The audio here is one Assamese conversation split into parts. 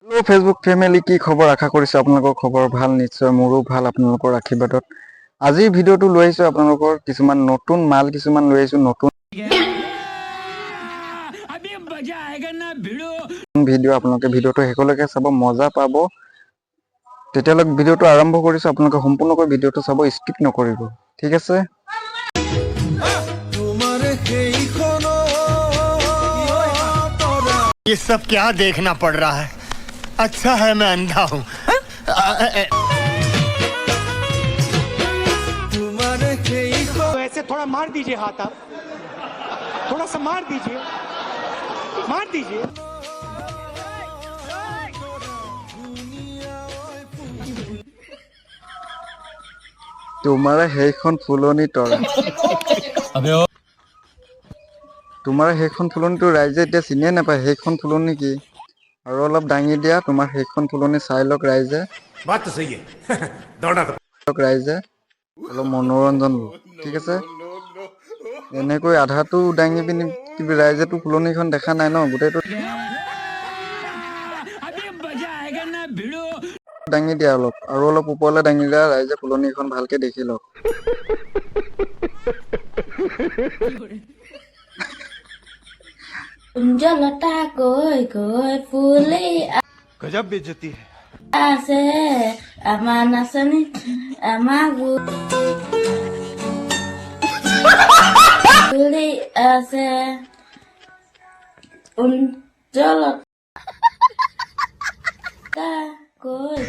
हेलो फेसबुक फैमिली की खबर आशा কৰিছো আপোনালোকৰ খবৰ ভাল নিশ্চয় মোৰো ভাল আপোনালোকৰ আশীৰ্বাদত আজি ভিডিওটো লৈ আহিছো আপোনালোকৰ কিছুমান নতুন মাল কিছুমান লৈ আহিছো নতুন अभी मजा आएगा ना ভিডিও আপোনালোকে ভিডিওটো হেকলৈকে চাব মজা পাব তেতিয়ালৈকে ভিডিওটো আৰম্ভ কৰিছো আপোনালোকে সম্পূৰ্ণকৈ ভিডিওটো চাব স্কিপ নকৰিব ঠিক আছে ये सब क्या देखना पड़ रहा है अच्छा है मैं अंधा हूँ ऐसे थोड़ा मार दीजिए हाथ आप थोड़ा सा मार दीजिए तुम्हारा हेखन फुलनी तरा तुम्हारा हेखन फुलनी तो राइजे इतना चिनिए नापाय हेखन फुलनी की और अलप दांगी दिया तुम्हार हेखन फुलनी चाइ लक राइजे बात तो सही है दौड़ा तो राइजे अलप मनोरंजन ठीक আছে এনেকৈ আধাটো দাঙি পিনি কিবি ৰাইজেটো ফুলনিখন দেখা নাই ন গোটেইটো দাঙি দিয়া অলপ আৰু অলপ ওপৰলৈ দাঙি দিয়া ৰাইজে ফুলনিখন ভালকে দেখি লওক जलता कोई कोई फूले गजब बेइज्जती है आसे अमाना सनी अमागु फूले आसे जलता कोई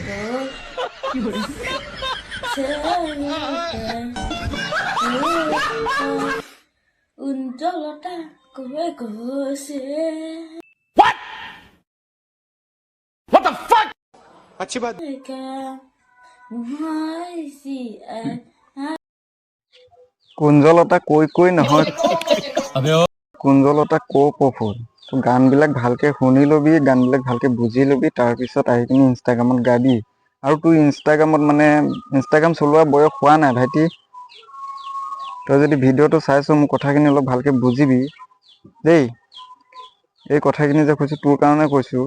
कोई जलता कोई कोई से अच्छी बात কুঞ্জলতা কৈ কৈ নহয় কুঞ্জলতা কপফুল তো গানবিলাক ভালকে শুনি লবি গানবিলাক ভালকে বুজি লবি তাৰ পিছত আহি কিনি ইনষ্টাগ্ৰামত গাবি আৰু তুই ইনষ্টাগ্ৰামত মানে ইনষ্টাগ্ৰাম চলোৱা বয়স হোৱা নাই ভাইটি তই যদি ভিডিওটো চাইছো মোৰ কথাখিনি অলপ ভালকে বুজিবি দেই এই কথাখিনি যে কৈছো তোৰ কাৰণে কৈছো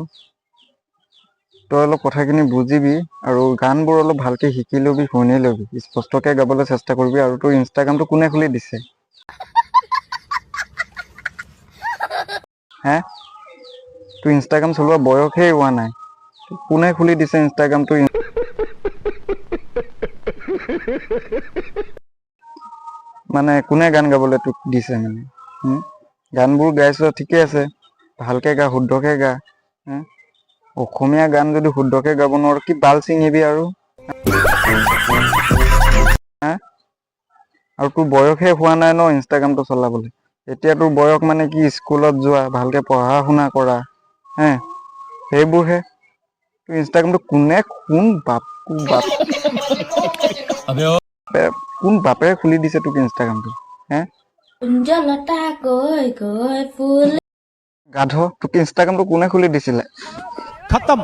তই অলপ কথাখিনি বুজিবি আৰু গানবোৰ অলপ ভালকে শিকি লবি শুনি লবি স্পষ্টকৈ গাবলৈ চেষ্টা কৰিবি আৰু তোৰ ইনষ্টাগ্ৰামটো কোনে খুলি দিছে হে তোৰ ইনষ্টাগ্ৰাম চলোৱা বয়সেই হোৱা নাই কোনে খুলি দিছে ইনষ্টাগ্ৰামটো মানে কোনে গান গাবলৈ তোক দিছে মানে গানবোৰ গাইছ ঠিকে আছে ভালকে গা শুদ্ধকে গা অসমীয়া গান যদি শুদ্ধকে গাব নোৱাৰ কি বাল ছিঙিবি আৰু আৰু তোৰ বয়সে হোৱা নাই ন ইনষ্টাগ্ৰামটো চলাবলৈ এতিয়া তোৰ বয়স মানে কি স্কুলত যোৱা ভালকে পঢ়া শুনা কৰা হে সেইবোৰহে তোৰ ইনষ্টাগ্ৰামটো কোনে কোন বাপেৰে খুলি দিছে তোক ইনষ্টাগ্ৰামটো হে जलता कोई कोई फूल গাধ তোক ইনষ্টাগ্ৰামটো কোনে খুলি দিছিলে खत्म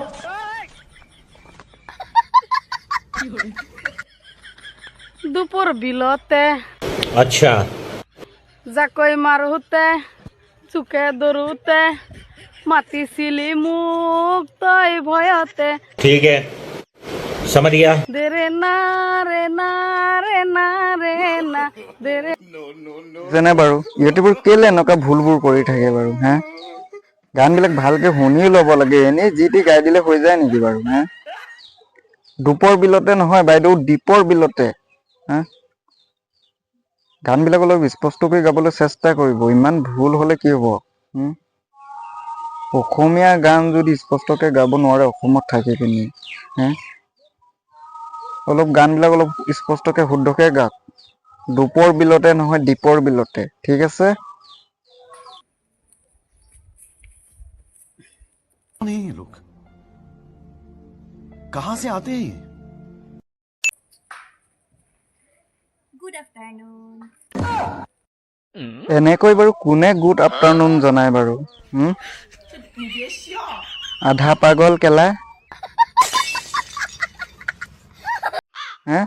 দুপুৰ বিলতে अच्छा জাকৈ মাৰুতে চুকে দৰুতে মাতিছিলি মোক তই ভয়তে ठीक है समझ गया দেৰে না ৰে না ৰে না ৰে না দেৰে যেনে বাৰু ইউটিউবৰ কেলে এনেকুৱা ভুলবোৰ কৰি থাকে বাৰু হে গানবিলাক ভালকে শুনিও ল'ব লাগে এনেই যি টি গাই দিলে হৈ যায় নেকি বাৰু হে দুপৰ বিলতে নহয় বাইদেউ দীপৰ বিলতে হা গানবিলাক অলপ স্পষ্টকৈ গাবলৈ চেষ্টা কৰিব ইমান ভুল হ'লে কি হ'ব অসমীয়া গান যদি স্পষ্টকৈ গাব নোৱাৰে অসমত থাকি পিনি হে অলপ গানবিলাক অলপ স্পষ্টকৈ শুদ্ধকৈ গাওক দুপৰ বিলতে নহয় দীপৰ বিলতে ঠিক আছে नहीं ये लोग कहां से आते हैं Good afternoon. এনেকৈ বাৰু কোনে গুড আফটাৰনুন জনায় বাৰু আধা পাগল কেলা হে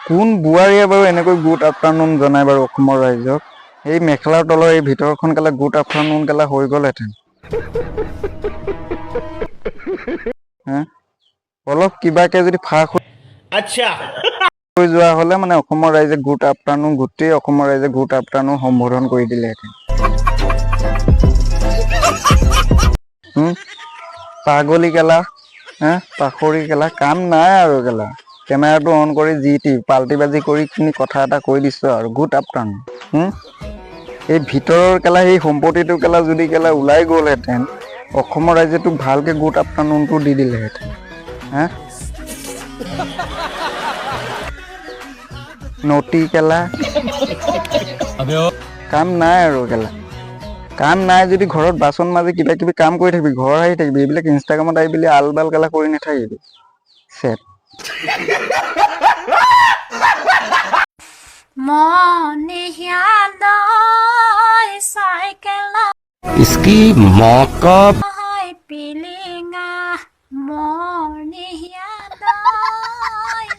কোন বুঢ়াৰীয়ে বাৰু এনেকৈ গুড আফটাৰনুন জনায় বাৰু অসমৰ ৰাইজক এই মেখেলাৰ তলৰ এই ভিতৰখন কালে গুড আফটাৰনুন কালে হৈ গ'লহেঁতেন হা অলপ কিবাকে যদি ফাক अच्छा হৈ যোৱা হ'লে মানে অসমৰ ৰাইজে গুড আফটাৰনুন গোটেই অসমৰ ৰাইজে গুড আফটাৰনুন সম্বোধন কৰি দিলেহেঁতেন পাগলী কেলা হা পাখৰি কেলা কাম নাই আৰু কেলা কেমেৰাটো অন কৰি যি টি পাল্টি বাজি কৰি কিনি কথা এটা কৈ দিছো আৰু গুড আফটাৰনুন এই ভিতৰৰ কেলা সেই সম্পত্তিটো কেলা যদি কেলা ওলাই গ'লহেঁতেন অসমৰ ৰাইজে তোক ভালকে গুড আফটাৰনুনটো দি দিলেহেঁতেন হা নটি কেলা কাম নাই আৰু কেলা কাম নাই যদি ঘৰত বাচন মাজি কিবা কিবি কাম কৰি থাকিবি ঘৰ আহি থাকিবি এইবিলাক ইনষ্টাগ্ৰামত আহি বুলি আলবাল কেলা কৰি নাথাকিবি চেট মনিহাদয় চাইকেল इसकी माँ का পিলিঙা মনিহাদয়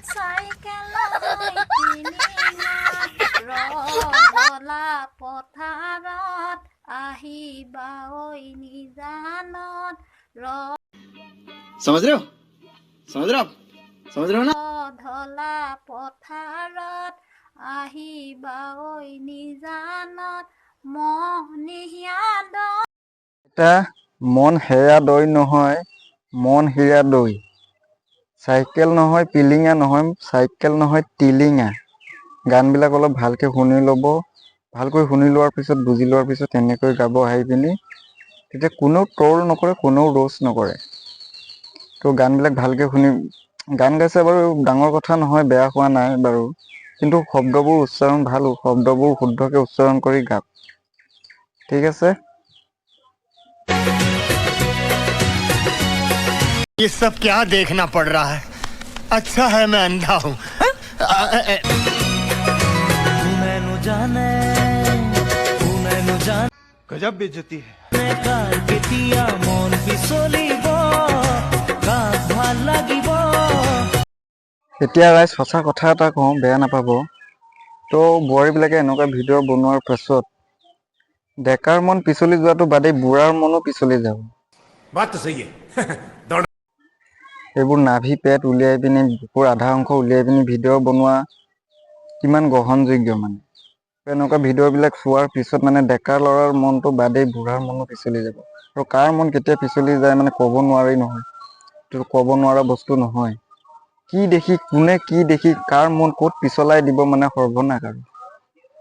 চাইকেল পিলিঙা ৰলা পথাৰত আহিবা ঐ নিজানত समझ रहे हो ना ধলা পথাৰত আহিবা ঐ নিজানত মনিহাদ এটা মন হেৰা দৈ নহয় মন হীৰা দৈ চাইকেল নহয় পিলিঙা নহয় চাইকেল নহয় টিলিঙা গানবিলাক অলপ ভালকে শুনি ল'ব ভালকৈ শুনি লোৱাৰ পিছত বুজি লোৱাৰ পিছত তেনেকৈ গাব আহি পিনি তেতিয়া কোনেও ট্ৰল নকৰে কোনেও ৰোষ্ট নকৰে তো গানবিলাক ভালকে শুনি গান গাইছে বাৰু ডাঙৰ কথা নহয় বেয়া হোৱা নাই বাৰু কিন্তু শব্দবোৰ উচ্চাৰণ ভাল শব্দবোৰ শুদ্ধকৈ উচ্চাৰণ কৰি গাওক ঠিক আছে ये सब क्या देखना पड़ रहा है अच्छा है मैं अंधा हूँ गजब बेइज्जती है এতিয়া ৰাইজ সঁচা কথা এটা কওঁ বেয়া নাপাব তো বোৱাৰীবিলাকে এনেকুৱা ভিডিঅ' বনোৱাৰ পাছত ডেকাৰ মন পিছলি যোৱাটো বাদেই বুঢ়াৰ মনো পিছলি যাব बात तो सही है दौड़ এইবোৰ নাভি পেট উলিয়াই পিনি বুকুৰ আধা অংশ উলিয়াই পিনি ভিডিঅ' বনোৱা কিমান গ্ৰহণযোগ্য মানে এনেকুৱা ভিডিঅ'বিলাক চোৱাৰ পিছত মানে ডেকাৰ ল'ৰাৰ মনটো বাদেই বুঢ়াৰ মনো পিছলি যাব আৰু কাৰ মন কেতিয়া পিছলি যায় মানে ক'ব নোৱাৰি নহয় এইটো ক'ব নোৱাৰা বস্তু নহয় কি দেখি কোনে কি দেখি কাৰ মন ক'ত পিছলাই দিব মানে সৰ্বনাশ আৰু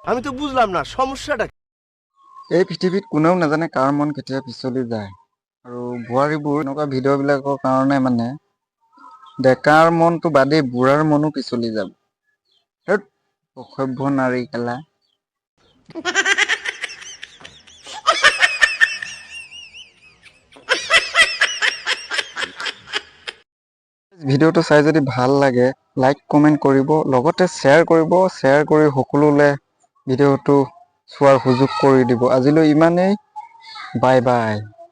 আমি তো বুঝলাম না সমস্যাটা এই পৃথিৱীত কোনেও নাজানে কাৰ মন কেতিয়া পিছলি যায় আৰু বোৱাৰীবোৰ এনেকুৱা ভিডিঅ'বিলাকৰ কাৰণে মানে ডেকাৰ মনটো বাদেই বুঢ়াৰ মনো পিছলি যাব অসভ্য নাৰী কেলা ভিডিঅ'টো চাই যদি ভাল লাগে লাইক কমেণ্ট কৰিব লগতে শ্বেয়াৰ কৰি সকলোলৈ ভিডিঅ'টো চোৱাৰ সুযোগ কৰি দিব আজিলৈ ইমানেই বাই বাই